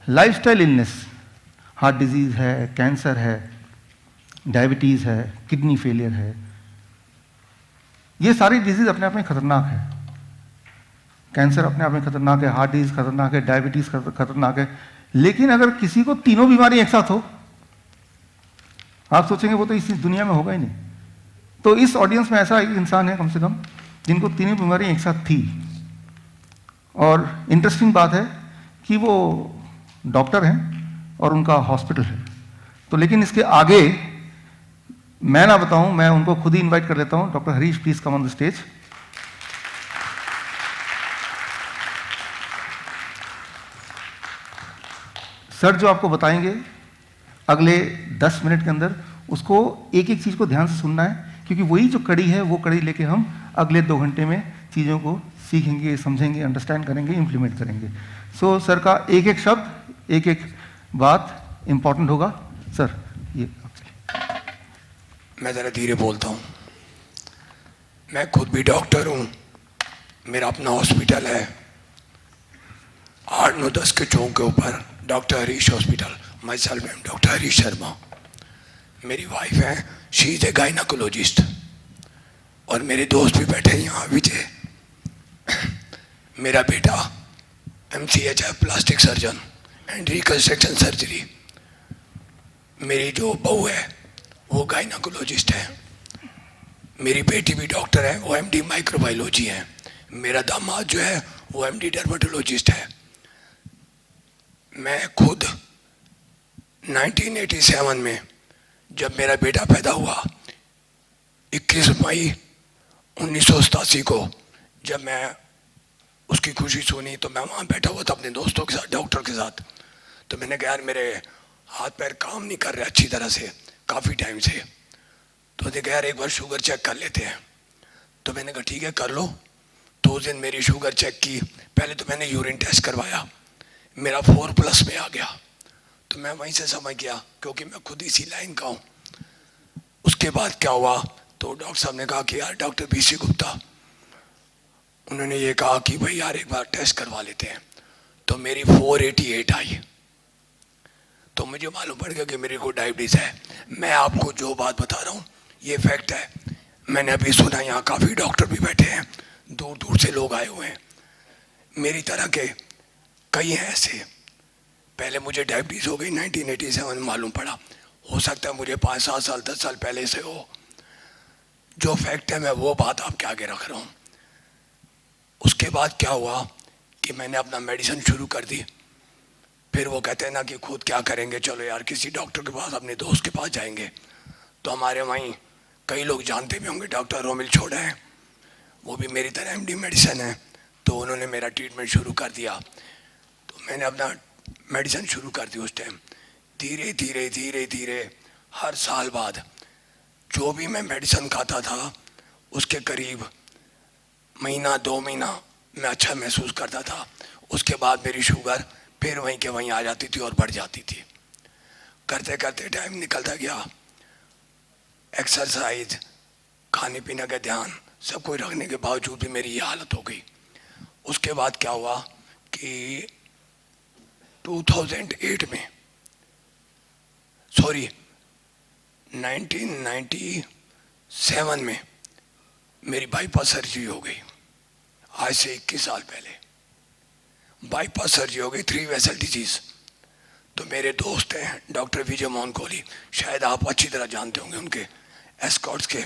Lifestyle illness, heart disease है, cancer है, diabetes है, किडनी फेलियर है, ये सारी डिजीज़ अपने आप में खतरनाक है। कैंसर अपने आप में खतरनाक है, हार्ट डिजीज़ खतरनाक है, डायबिटीज़ खतरनाक है। लेकिन अगर किसी को तीनों बीमारी एक साथ हो, आप सोचेंगे वो तो इस दुनिया में होगा ही नहीं। तो इस ऑडियंस में ऐसा एक इंसान है कम से कम जिनको तीनों बीमारियां एक साथ थी। और इंटरेस्टिंग बात है कि वो डॉक्टर हैं और उनका हॉस्पिटल है। तो लेकिन इसके आगे मैं ना बताऊं, मैं उनको खुद ही इनवाइट कर लेता हूं। Doctor Harish, please come on the stage. Sir जो आपको बताएंगे अगले 10 मिनट के अंदर, उसको एक एक चीज को ध्यान से सुनना है, क्योंकि वही जो कड़ी है वो कड़ी लेके हम अगले 2 घंटे में चीज़ों को सीखेंगे, समझेंगे, अंडरस्टैंड करेंगे, इंप्लीमेंट करेंगे। सो सर का एक एक शब्द, एक एक बात इंपॉर्टेंट होगा। सर ये मैं ज़रा धीरे बोलता हूँ। मैं खुद भी डॉक्टर हूँ, मेरा अपना हॉस्पिटल है 8-9-10 के चौक के ऊपर, doctor Harish hospital. My self I am doctor Harish Sharma. मेरी वाइफ है, शी इज़ ए गायनाकोलॉजिस्ट। और मेरे दोस्त भी बैठे हैं यहाँ विजय। मेरा बेटा MCH है, plastic surgeon and reconstruction surgery. मेरी जो बहू है वो गायनाकोलॉजिस्ट है। मेरी बेटी भी डॉक्टर है, वो MD माइक्रोबायोलॉजी है। मेरा दामाद जो है वो MD डर्मेटोलॉजिस्ट है। मैं खुद 1987 में जब मेरा बेटा पैदा हुआ, 21 मई 1987 को जब मैं उसकी खुशी सुनी, तो मैं वहाँ बैठा हुआ था अपने दोस्तों के साथ, डॉक्टर के साथ। तो मैंने कहा यार मेरे हाथ पैर काम नहीं कर रहे अच्छी तरह से काफ़ी टाइम से। तो मैंने कहा यार एक बार शुगर चेक कर लेते हैं। तो मैंने कहा ठीक है कर लो। तो उस दिन मेरी शुगर चेक की। पहले तो मैंने यूरिन टेस्ट करवाया, मेरा 4+ में आ गया। तो मैं वहीं से समझ गया, क्योंकि मैं खुद इसी लाइन का हूँ। उसके बाद क्या हुआ, तो डॉक्टर साहब ने कहा कि यार डॉक्टर BC गुप्ता, उन्होंने ये कहा कि भाई यार एक बार टेस्ट करवा लेते हैं। तो मेरी 488 आई। तो मुझे मालूम पड़ गया कि मेरे को डायबिटीज़ है। मैं आपको जो बात बता रहा हूँ ये फैक्ट है। मैंने अभी सुना यहाँ काफ़ी डॉक्टर भी बैठे हैं, दूर दूर से लोग आए हुए हैं, मेरी तरह के कई हैं ऐसे। पहले मुझे डायबिटीज़ हो गई 1987 में मालूम पड़ा। हो सकता है मुझे 5-7 साल 10 साल पहले से हो। जो फैक्ट है मैं वो बात आपके आगे रख रहा हूँ। उसके बाद क्या हुआ कि मैंने अपना मेडिसिन शुरू कर दी। फिर वो कहते हैं ना कि खुद क्या करेंगे, चलो यार किसी डॉक्टर के पास, अपने दोस्त के पास जाएंगे। तो हमारे वहीं कई लोग जानते भी होंगे, डॉक्टर रोमिल छोड़ा है, वो भी मेरी तरह MD मेडिसिन है। तो उन्होंने मेरा ट्रीटमेंट शुरू कर दिया। तो मैंने अपना मेडिसिन शुरू कर दी। उस टाइम धीरे धीरे धीरे धीरे हर साल बाद जो भी मैं मेडिसिन खाता था उसके करीब महीना 2 महीना मैं अच्छा महसूस करता था। उसके बाद मेरी शुगर फिर वहीं के वहीं आ जाती थी और बढ़ जाती थी। करते करते टाइम निकलता गया। एक्सरसाइज, खाने पीने का ध्यान सब कुछ रखने के बावजूद भी मेरी ये हालत हो गई। उसके बाद क्या हुआ कि 1997 में मेरी बाईपास सर्जरी हो गई। आज से 21 साल पहले बाईपास सर्जरी हो गई, 3 वेसल डिजीज। तो मेरे दोस्त हैं डॉक्टर विजय मोहन कोहली, शायद आप अच्छी तरह जानते होंगे उनके एस्कॉर्ट्स के।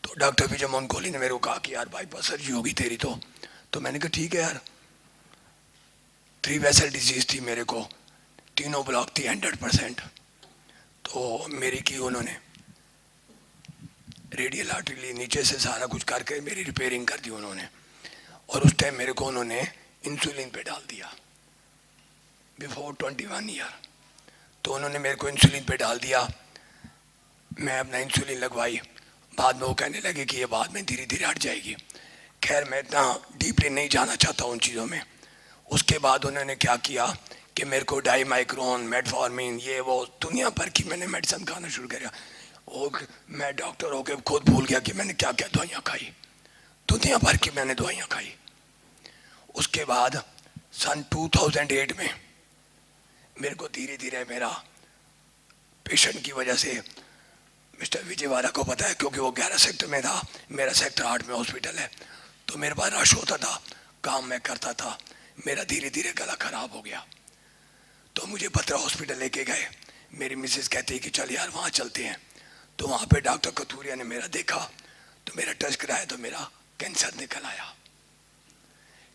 तो डॉक्टर विजय मोहन कोहली ने मेरे को कहा कि यार बाईपास सर्जरी होगी तेरी। तो मैंने कहा ठीक है यार। 3 वेसल डिजीज थी मेरे को, तीनों ब्लॉक थी 100%। तो मेरी की उन्होंने रेडियल आर्टरी नीचे से सारा कुछ करके मेरी रिपेयरिंग कर दी उन्होंने। और उस टाइम मेरे को उन्होंने इंसुलिन पे डाल दिया बिफोर 21 ईयर। तो उन्होंने मेरे को इंसुलिन पे डाल दिया। मैं अपना इंसुलिन लगवाई। बाद में वो कहने लगे कि ये बाद में धीरे धीरे हट जाएगी। खैर मैं इतना डीपली नहीं जाना चाहता उन चीज़ों में। उसके बाद उन्होंने क्या किया कि मेरे को डाईमाइक्रोन, मेटफॉर्मिन, ये वो दुनिया भर की मैंने मेडिसिन खाना शुरू किया। और मैं डॉक्टर होकर खुद भूल गया कि मैंने क्या क्या दवाइयाँ खाई। दुनिया भर की मैंने दवाइयाँ खाई। उसके बाद सन 2008 में मेरे को धीरे धीरे मेरा पेशेंट की वजह से मिस्टर विजयवाड़ा को पता है, क्योंकि वो 11 सेक्टर में था, मेरा सेक्टर 8 में हॉस्पिटल है, तो मेरे पास रश होता था, काम मैं करता था, मेरा धीरे धीरे गला खराब हो गया। तो मुझे बत्रा हॉस्पिटल लेके गए। मेरी मिसेस कहती है कि चल यार वहाँ चलते हैं। तो वहाँ पे डॉक्टर कथूरिया ने मेरा देखा, तो मेरा टेस्ट कराया, तो मेरा कैंसर निकल आया।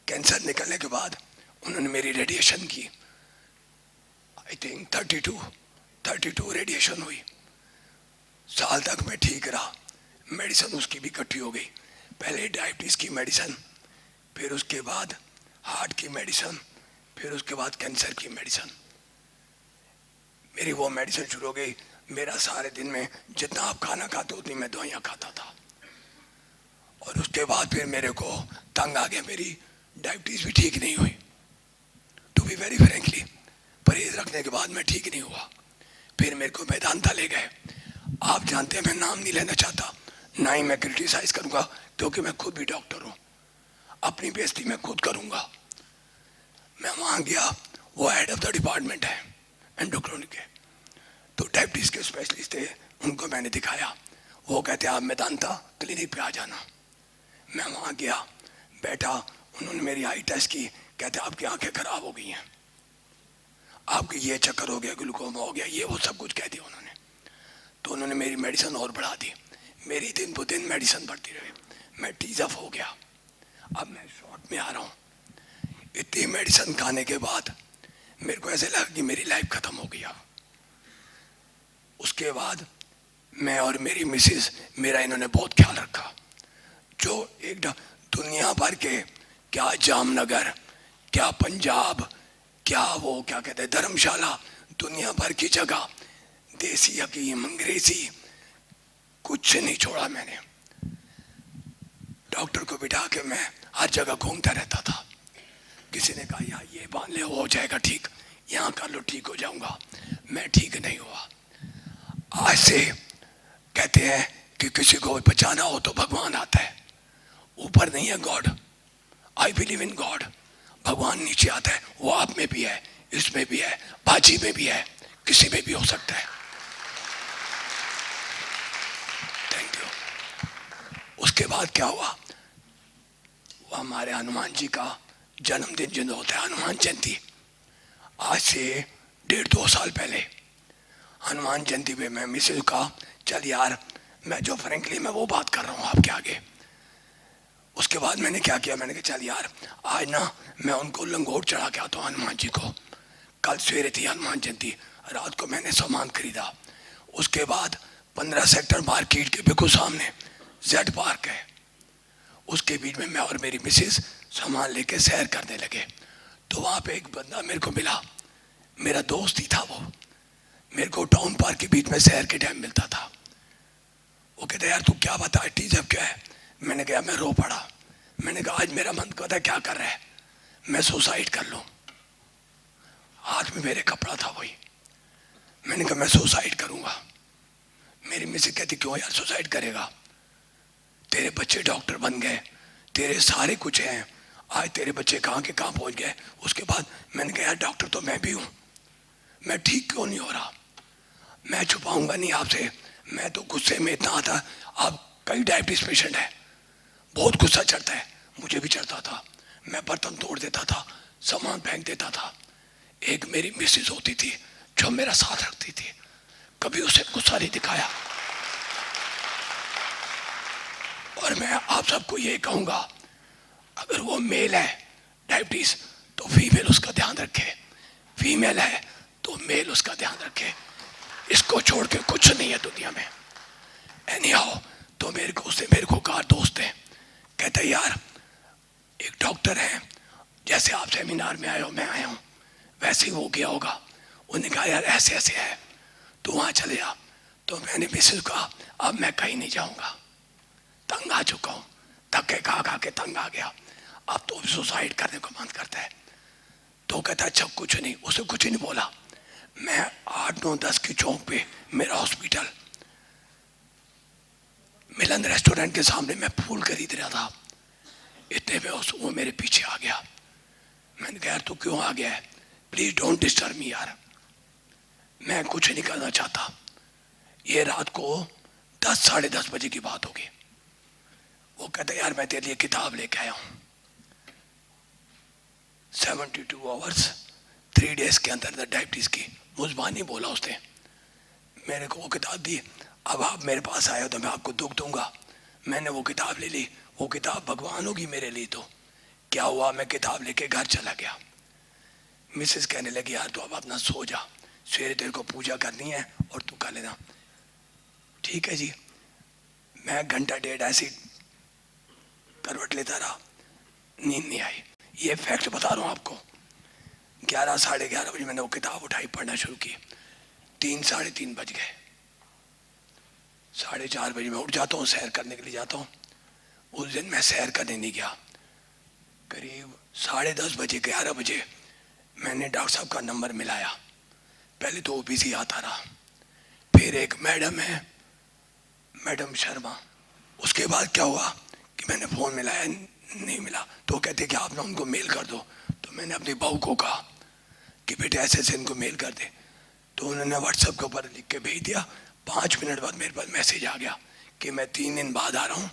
कैंसर निकलने के बाद उन्होंने मेरी रेडिएशन की, आई थिंक 32 रेडिएशन हुई। साल तक मैं ठीक रहा, मेडिसिन उसकी भी इकट्ठी हो गई, पहले डायबिटीज़ की मेडिसिन, फिर उसके बाद हार्ट की मेडिसिन, फिर उसके बाद कैंसर की मेडिसिन। मेरी वो मेडिसिन शुरू हो गई। मेरा सारे दिन में जितना आप खाना खाते उतनी मैं दवाइयाँ खाता था। और उसके बाद फिर मेरे को तंग आ गया, मेरी डायबिटीज़ भी ठीक नहीं हुई। टू बी वेरी फ्रेंकली, परहेज रखने के बाद मैं ठीक नहीं हुआ। फिर मेरे को मेदांता ले गए। आप जानते हैं मैं नाम नहीं लेना चाहता, ना ही मैं क्रिटिसाइज करूँगा, क्योंकि मैं खुद भी डॉक्टर हूँ, अपनी बेइज्जती मैं खुद करूँगा। मैं वहाँ गया, वो हेड ऑफ द डिपार्टमेंट है एंडोक्राइन के, तो डायबिटीज़ के स्पेशलिस्ट थे, उनको मैंने दिखाया। वो कहते आप मेदांता क्लिनिक पे आ जाना। मैं वहाँ गया, बैठा, उन्होंने मेरी आई टेस्ट की, कहते आपकी आंखें खराब हो गई हैं, आपके ये चक्कर हो गया, ग्लूकोमा हो गया, ये वो सब कुछ कह दिया उन्होंने। तो उन्होंने मेरी मेडिसिन और बढ़ा दी, मेरी दिन ब दिन मेडिसिन बढ़ती रही, मैं टीज अप हो गया। अब मैं शॉर्ट में आ रहा हूँ। इतनी मेडिसिन खाने के बाद मेरे को ऐसे लगा कि मेरी लाइफ खत्म हो गई। उसके बाद मैं और मेरी मिसेस, मेरा इन्होंने बहुत ख्याल रखा। जो एक दुनिया भर के, क्या जामनगर, क्या पंजाब, क्या वो क्या कहते हैं धर्मशाला, दुनिया भर की जगह, देसी हकीम, अंग्रेजी, कुछ नहीं छोड़ा मैंने। डॉक्टर को बिठा के मैं हर जगह घूमता रहता था। किसी ने कहा यार ये बांध ले, हो जाएगा ठीक, यहाँ कर लो ठीक हो जाऊंगा, मैं ठीक नहीं हुआ। आज से कहते हैं कि किसी को बचाना हो तो भगवान आता है, ऊपर नहीं है God. I believe in God. भगवान नीचे आता है, वो आप में भी है, इसमें भी है, बाजी में भी है, किसी में भी हो सकता है। Thank you. उसके बाद क्या हुआ, वो हमारे हनुमान जी का जन्मदिन जो होता है, हनुमान जयंती, आज से 1.5-2 साल पहले हनुमान जयंती पे मैं मिसेज का, चल यार, मैं जो फ्रेंकली मैं वो बात कर रहा हूँ आपके आगे। उसके बाद मैंने क्या किया, मैंने कहा चल यार आज ना मैं उनको लंगोट चढ़ा के आता हूँ हनुमान जी को। कल सवेरे थी हनुमान जयंती, रात को मैंने सामान खरीदा। उसके बाद 15 सेक्टर मार्केट के बिल्कुल सामने जेड पार्क है, उसके बीच में मैं और मेरी मिसेस सामान लेके सैर करने लगे। तो वहाँ पे एक बंदा मेरे को मिला, मेरा दोस्त ही था वो। मेरे को टाउन पार्क के बीच में सैर के टाइम मिलता था। वो कहता यार तू क्या बता, टीजब क्या है? मैंने कहा मैं रो पड़ा। मैंने कहा आज मेरा मन कहता है क्या कर रहा है, मैं सुसाइड कर लूँ। हाथ में मेरे कपड़ा था वही। मैंने कहा मैं सुसाइड करूँगा। मेरी मिसेज कहती क्यों यार सुसाइड करेगा, तेरे बच्चे डॉक्टर बन गए, तेरे सारे कुछ हैं, आज तेरे बच्चे कहाँ के कहाँ पहुँच गए। उसके बाद मैंने कहा यार डॉक्टर तो मैं भी हूँ, मैं ठीक क्यों नहीं हो रहा। मैं छुपाऊंगा नहीं आपसे, मैं तो गुस्से में इतना आता, आप कई डायबिटीज पेशेंट है, बहुत गुस्सा चढ़ता है, मुझे भी चढ़ता था। मैं बर्तन तोड़ देता था, सामान फेंक देता था। एक मेरी मिसेज होती थी जो मेरा साथ रखती थी, कभी उसे गुस्सा नहीं दिखाया। और मैं आप सबको ये कहूंगा, अगर वो मेल है डायबिटीज तो फीमेल उसका ध्यान रखे, फीमेल है तो मेल उसका ध्यान रखे। इसको छोड़ के कुछ नहीं है दुनिया में। एनीहाउ, तो मेरे को कहा दोस्त है, कहते यार एक डॉक्टर है, जैसे आप सेमिनार में आए हो मैं आया हूँ वैसे ही वो गया होगा। उन्होंने कहा यार ऐसे ऐसे है, तो वहाँ चले जा। तो मैंने मिसेज कहा अब मैं कहीं नहीं जाऊँगा, तंग आ चुका हूँ, धक्के खा के तंग आ गया, अब तो सुसाइड करने को मन करता है। तो कहता अच्छा कुछ नहीं, उसे कुछ नहीं बोला। मैं 8-9-10 की चौक पे मेरा हॉस्पिटल, मिलन रेस्टोरेंट के सामने मैं फूल खरीद रहा था। इतने में वो मेरे पीछे आ गया। मैंने कहा यार तू क्यों आ गया है, प्लीज डोंट डिस्टर्ब मी यार, मैं कुछ नहीं करना चाहता। ये रात को 10 साढ़े 10 बजे की बात होगी। वो कहते यार मैं तेरे लिए किताब लेके आया हूँ। 72 आवर्स 3 डेज के अंदर डायबिटीज की मुजबानी बोला उसने, मेरे को वो किताब दी। अब आप मेरे पास आए हो तो मैं आपको दुख दूंगा। मैंने वो किताब ले ली। वो किताब भगवान होगी मेरे लिए। तो क्या हुआ, मैं किताब लेके घर चला गया। मिसेस कहने लगी यार तू अब अपना सो जा, सवेरे तेरे को पूजा करनी है और तू कर लेना। ठीक है जी। मैं घंटा डेढ़ ऐसी करवट लेता रहा, नींद नहीं आई। ये फैक्ट बता रहा हूँ आपको। 11 साढ़े 11 बजे मैंने वो किताब उठाई, पढ़ना शुरू की। 3 साढ़े 3 बज गए। 4:30 बजे मैं उठ जाता हूँ, सैर करने के लिए जाता हूँ। उस दिन मैं सैर करने नहीं गया। करीब 10:30 बजे 11 बजे मैंने डॉक्टर साहब का नंबर मिलाया। पहले तो वो बिजी आता रहा, फिर एक मैडम है, मैडम शर्मा। उसके बाद क्या हुआ कि मैंने फ़ोन मिलाया, नहीं मिला। तो कहते कि आप ना उनको मेल कर दो। तो मैंने अपनी बहू को कहा कि बेटे ऐसे ऐसे इनको मेल कर दे। तो उन्होंने व्हाट्सएप के ऊपर लिख के भेज दिया। 5 मिनट बाद मेरे पास मैसेज आ गया कि मैं 3 दिन बाद आ रहा हूँ।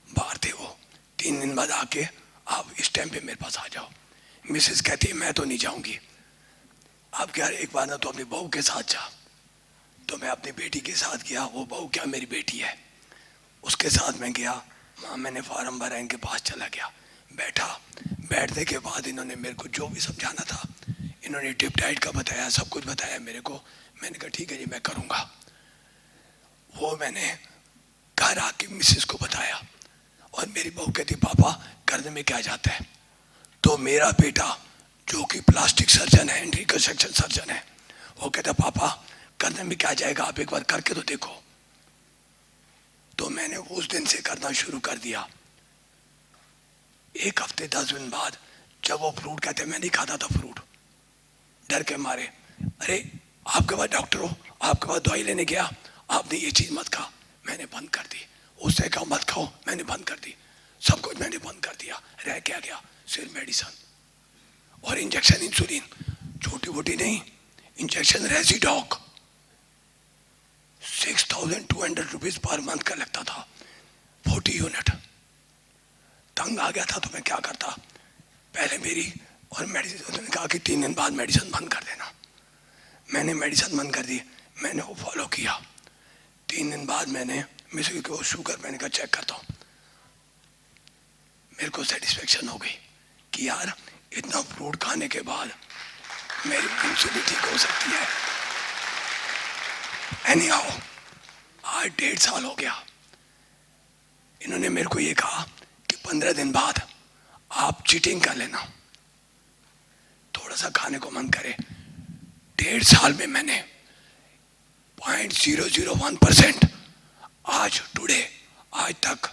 बाहर थे वो। 3 दिन बाद आके आप इस टाइम पे मेरे पास आ जाओ। मिसेस कहती है मैं तो नहीं जाऊंगी। आप क्या, एक बार ना तो अपनी बहू के साथ जा। तो मैं अपनी बेटी के साथ गया। वो बहू क्या मेरी बेटी है, उसके साथ मैं गया। वहाँ मैंने फॉर्म भरा, इनके पास चला गया, बैठा। बैठने के बाद इन्होंने मेरे को जो भी समझाना था, इन्होंने टिप डाइट का बताया, सब कुछ बताया मेरे को। मैंने कहा ठीक है जी मैं करूँगा। वो मैंने घर आके मिसेस को बताया और मेरी बहू कहती पापा करने में क्या जाता है। तो मेरा बेटा जो कि प्लास्टिक सर्जन है, रिकंस्ट्रक्शन सर्जन है, वो कहता पापा करने में क्या जाएगा, आप एक बार करके तो देखो। तो मैंने उस दिन से करना शुरू कर दिया। 1 हफ्ते 10 दिन बाद जब वो फ्रूट कहते, मैं नहीं खाता था फ्रूट डर के मारे। अरे आपके पास डॉक्टर हो, आपके पास दवाई लेने गया, आपने ये चीज मत खा। मैंने बंद कर दी। उसने कहा मत खाओ, मैंने बंद कर दी। सब कुछ मैंने बंद कर दिया। रह क्या गया, सिर्फ मेडिसिन और इंजेक्शन, इंसुलिन, छोटी मोटी नहीं, इंजेक्शन रेजिडॉक 6,200 रुपीज पर मंथ का लगता था, 40 यूनिट। तंग आ गया था तो मैं क्या करता, पहले मेरी और मेडिसिन, उन्होंने कहा कि 3 दिन बाद मेडिसिन बंद कर देना। मैंने मेडिसिन बंद कर दी, मैंने वो फॉलो किया। 3 दिन बाद मैंने मिसेस को शुगर, मैंने कहा चेक करता हूँ। मेरे को सेटिस्फेक्शन हो गई कि यार इतना फ्रूट खाने के बाद मेरी इंसुलिन ठीक हो सकती है। एनी हाउ आज 1.5 साल हो गया। इन्होंने मेरे को ये कहा कि 15 दिन बाद आप चीटिंग कर लेना, थोड़ा सा खाने को मन करे। 1.5 साल में मैंने 0.001% आज टुडे आज तक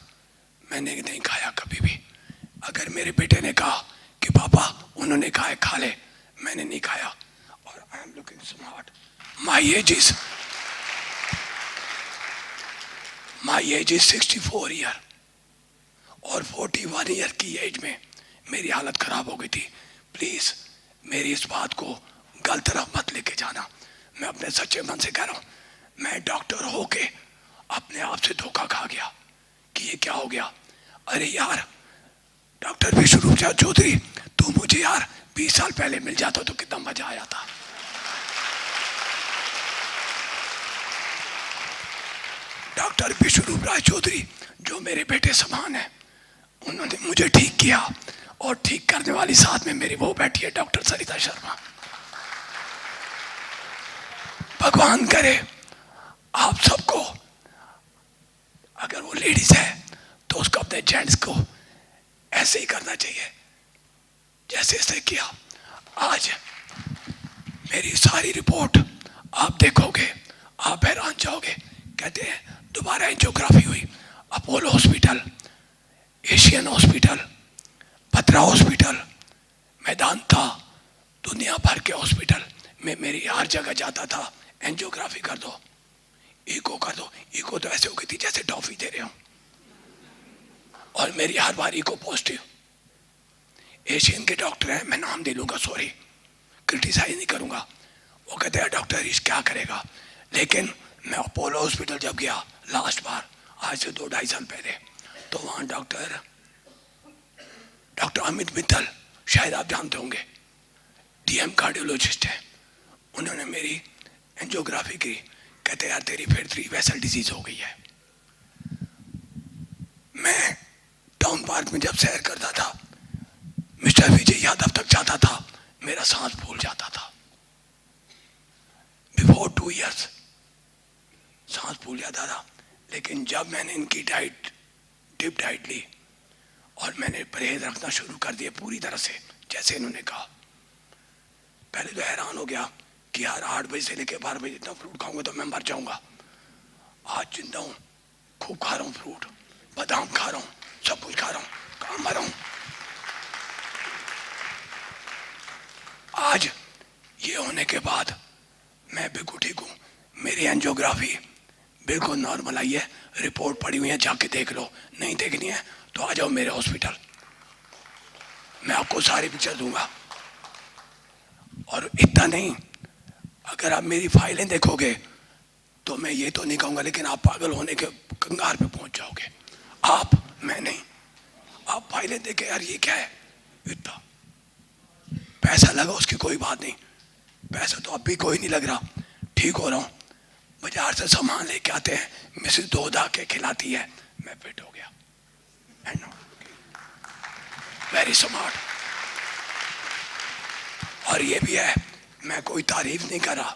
मैंने नहीं खाया कभी भी। अगर मेरे बेटे ने कहा कि पापा उन्होंने कहा खा ले, मैंने नहीं खाया। और I am looking smart. My age is 64 year और 41 ईयर की एज में मेरी हालत खराब हो गई थी। प्लीज मेरी इस बात को गलत तरफ मत लेके जाना। मैं अपने सच्चे मन से कह रहा हूं, मैं डॉक्टर होके अपने आप से धोखा खा गया कि ये क्या हो गया। अरे यार डॉक्टर विष्णु चौधरी, तू मुझे यार 20 साल पहले मिल जाता तो कितना मजा आया था। डॉक्टर विष्णु चौधरी जो मेरे बेटे समान है, उन्होंने मुझे ठीक किया और ठीक करने वाली साथ में मेरी वो बैठी है डॉक्टर सरिता शर्मा। भगवान करे आप सबको, अगर वो लेडीज है तो उसको अपने जेंट्स को ऐसे ही करना चाहिए जैसे इसने किया। आज मेरी सारी रिपोर्ट आप देखोगे, आप हैरान जाओगे। कहते हैं दोबारा एंजियोग्राफी हुई, अपोलो हॉस्पिटल, एशियन हॉस्पिटल, भद्रा हॉस्पिटल, मेदांता, दुनिया भर के हॉस्पिटल में मेरी हर जगह जाता था, एंजियोग्राफी कर दो, इको कर दो। इको तो ऐसे हो गई थी जैसे टॉफी दे रहे हो, और मेरी हर बार इको पॉजिटिव। एशियन के डॉक्टर हैं, मैं नाम दे लूंगा, सॉरी क्रिटिसाइज नहीं करूंगा। वो कहते हैं डॉक्टर हरीश क्या करेगा। लेकिन मैं अपोलो हॉस्पिटल जब गया लास्ट बार, आज से 2-2.5 साल पहले, तो वहाँ डॉक्टर अमित मित्तल, शायद आप जानते होंगे, डीएम कार्डियोलॉजिस्ट है, उन्होंने मेरी एंजियोग्राफी की। कहते यार तेरी फिर 3 वेसल डिजीज हो गई है। मैं टाउन पार्क में जब सैर करता था, मिस्टर विजय यादव तक जाता था, मेरा सांस फूल जाता था। बिफोर 2 इयर्स सांस फूल जाता था। लेकिन जब मैंने इनकी डाइट, डिप डाइट ली और मैंने परहेज रखना शुरू कर दिया पूरी तरह से जैसे इन्होंने कहा, पहले तो हैरान हो गया कि यार 8 बजे से लेकर 12 बजे इतना फ्रूट खाऊंगा तो मैं मर जाऊंगा। आज जिंदा हूं, खूब खा रहा हूं फ्रूट, बादाम खा रहा हूं, सब कुछ खा रहा हूं, कहां मर रहा हूं। आज ये होने के बाद मैं बिल्कुल ठीक हूं। मेरी एंजियोग्राफी बिल्कुल नॉर्मल आई है, रिपोर्ट पड़ी हुई है, जाके देख लो। नहीं देखनी है तो आ जाओ मेरे हॉस्पिटल, मैं आपको सारी पिक्चर दूंगा। और इतना नहीं, अगर आप मेरी फाइलें देखोगे तो मैं ये तो नहीं कहूंगा, लेकिन आप पागल होने के कंगार पे पहुंच जाओगे। आप, मैं नहीं, आप फाइलें देखे यार ये क्या है, इतना पैसा लगा उसकी कोई बात नहीं, पैसा तो अब भी कोई नहीं लग रहा, ठीक हो रहा हूं। बाजार से सामान लेके आते हैं, मिसेस दूध आके खिलाती है, मैं फिट हो गया। Very smart. और ये भी है, मैं कोई तारीफ नहीं कर रहा,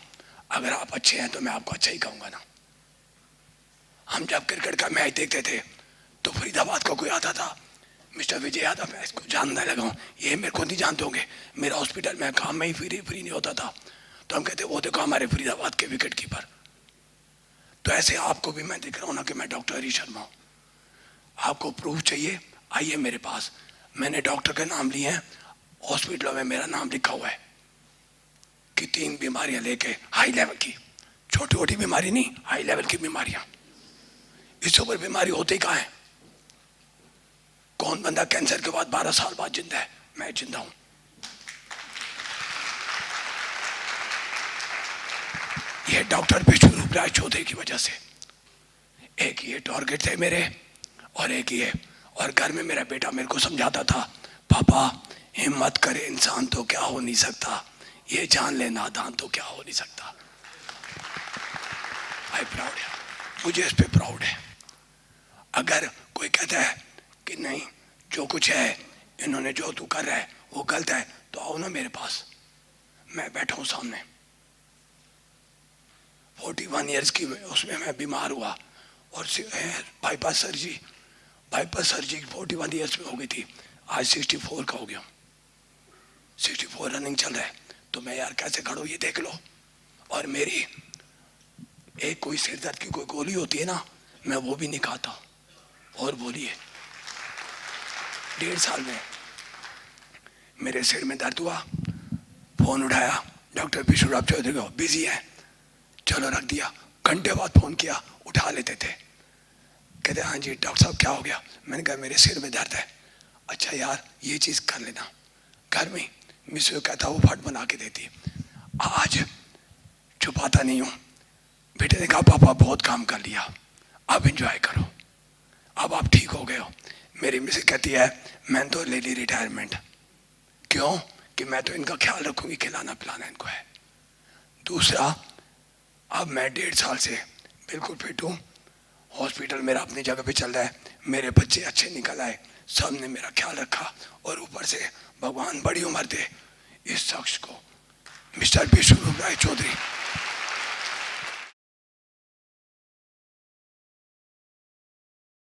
अगर आप अच्छे हैं तो मैं आपको अच्छा ही कहूंगा ना। हम जब क्रिकेट का मैच देखते थे तो फरीदाबाद का कोई आता था, मिस्टर विजय यादव, मैं इसको जानने लगा हूं, ये मेरे को नहीं जानते होंगे, मेरा हॉस्पिटल में काम में ही फ्री नहीं होता था, तो हम कहते वो देखो हमारे फरीदाबाद के विकेट कीपर। तो ऐसे आपको भी मैं दिख रहा हूं ना कि मैं डॉक्टर हरीश शर्मा हूं। आपको प्रूफ चाहिए, आइए मेरे पास, मैंने डॉक्टर के नाम लिए हैं, हॉस्पिटलों में मेरा नाम लिखा हुआ है कि 3 बीमारियां लेके, हाई लेवल की, छोटी छोटी बीमारी नहीं, हाई लेवल की बीमारियां। इससे ऊपर बीमारी होती कहाँ है? कौन बंदा कैंसर के बाद 12 साल बाद जिंदा है? मैं जिंदा हूं। ये डॉक्टर विष्णुरूप राय चौधरी की वजह से। एक ये टारगेट थे मेरे और एक ये, और घर में मेरा बेटा मेरे को समझाता था, पापा हिम्मत करे इंसान तो क्या हो नहीं सकता, ये जान ले नादान तो क्या हो नहीं सकता। आई प्राउड है, मुझे इस पे प्राउड है। अगर कोई कहता है कि नहीं जो कुछ है, इन्होंने जो तू कर रहा है वो गलत है, तो आओ ना मेरे पास, मैं बैठा हूं सामने। 41 ईयर्स की उसमें मैं बीमार हुआ और बाईपास सर्जरी 41 ईयर्स में हो गई थी, आज 64 का हो गया, 64 रनिंग चल रहा है। तो मैं यार कैसे खड़ा हूं ये देख लो। और मेरी एक कोई सिर दर्द की कोई गोली होती है ना, मैं वो भी नहीं खाता। और बोलिए 1.5 साल में मेरे सिर में दर्द हुआ, फोन उठाया, डॉक्टर विष्णुरूप चौधरी को, बिजी है, चलो रख दिया। घंटे बाद फोन किया, उठा लेते थे, कहते हाँ जी डॉक्टर साहब क्या हो गया? मैंने कहा मेरे सिर में दर्द है। अच्छा यार ये चीज कर लेना, घर में मिस कहता वो फट बना के देती। आज छुपाता नहीं हूं। बेटे ने कहा पापा बहुत काम कर लिया, अब एंजॉय करो, अब आप ठीक हो गए हो। मेरी मिसेस कहती है मैंने तो ले ली रिटायरमेंट। क्यों? कि मैं तो इनका ख्याल रखूंगी, खिलाना पिलाना इनको है। दूसरा, अब मैं 1.5 साल से बिल्कुल फिट हूँ, हॉस्पिटल मेरा अपनी जगह पे चल रहा है, मेरे बच्चे अच्छे निकल आए, सब ने मेरा ख्याल रखा, और ऊपर से भगवान बड़ी उम्र दे इस शख्स को, मिस्टर विष्णुरूप राय चौधरी।